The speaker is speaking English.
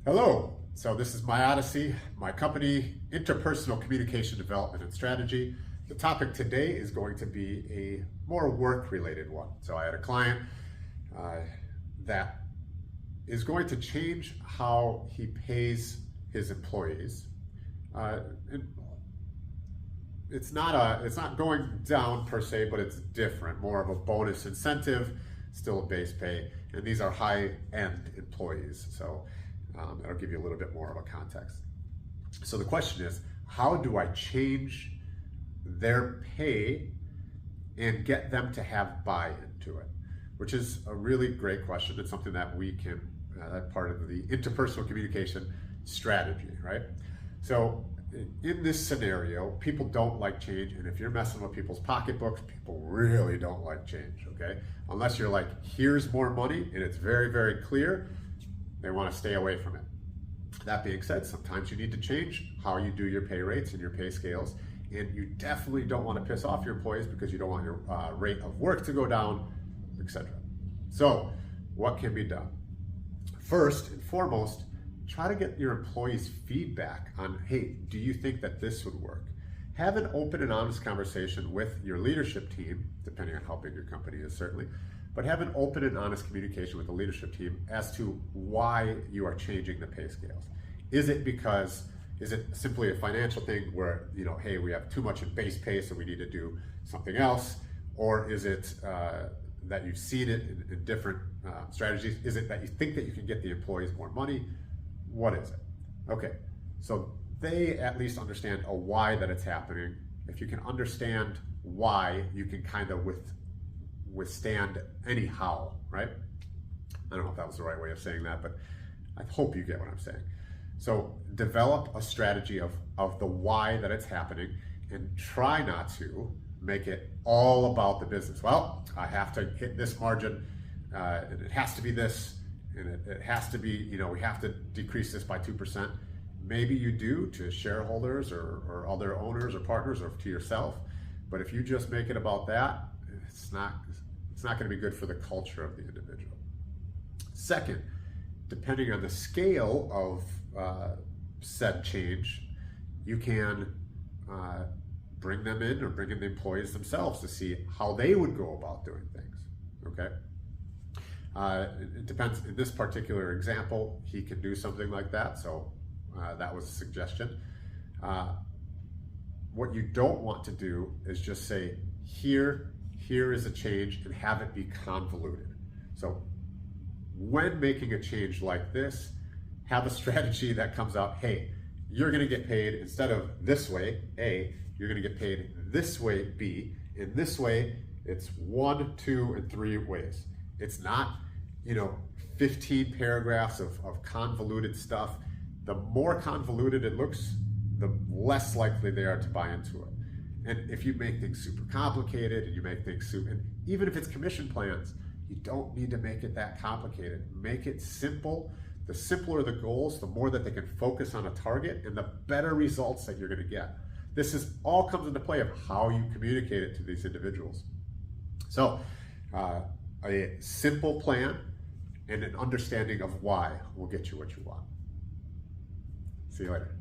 Hello. So this is my Odyssey, my company, Interpersonal Communication Development and Strategy. The topic today is going to be a more work-related one. So I had a client that is going to change how he pays his employees. It's not going down per se, but it's different, more of a bonus incentive, still a base pay, and these are high-end employees. So that'll give you a little bit more of a context. So the question is, how do I change their pay and get them to have buy-in to it? Which is a really great question. It's something that we can, that's part of the interpersonal communication strategy, right? So in this scenario, people don't like change, and if you're messing with people's pocketbooks, people really don't like change, okay? Unless you're like, here's more money, and it's very, very clear, they want to stay away from it. That being said, sometimes you need to change how you do your pay rates and your pay scales, and you definitely don't want to piss off your employees because you don't want your rate of work to go down, etc. So what can be done? First and foremost, try to get your employees' feedback on, hey, do you think that this would work? Have an open and honest conversation with your leadership team, depending on how big your company is certainly, but have an open and honest communication with the leadership team as to why you are changing the pay scales. Is it simply a financial thing where, hey, we have too much in base pay, so we need to do something else? Or is it that you've seen it in different strategies? Is it that you think that you can get the employees more money? What is it? Okay, so they at least understand a why that it's happening. If you can understand why, you can kind of withstand any how, right? I don't know if that was the right way of saying that, but I hope you get what I'm saying. So develop a strategy of the why that it's happening, and try not to make it all about the business. Well, I have to hit this margin, and it has to be this, and it has to be, we have to decrease this by 2%. Maybe you do to shareholders or other owners or partners or to yourself, but if you just make it about that, it's not going to be good for the culture of the individual. Second, depending on the scale of said change, you can bring them in or bring in the employees themselves to see how they would go about doing things, okay? It depends. In this particular example, he can do something like that, so that was a suggestion. What you don't want to do is just say, here is a change, and have it be convoluted. So when making a change like this, have a strategy that comes out, hey, you're gonna get paid instead of this way, A, you're gonna get paid this way, B. In this way, it's 1, 2, and 3 ways. It's not, 15 paragraphs of convoluted stuff. The more convoluted it looks, the less likely they are to buy into it. And if you make things super complicated and you make things and even if it's commission plans, you don't need to make it that complicated. Make it simple. The simpler the goals, the more that they can focus on a target, and the better results that you're going to get. This all comes into play of how you communicate it to these individuals. So a simple plan and an understanding of why will get you what you want. See you later.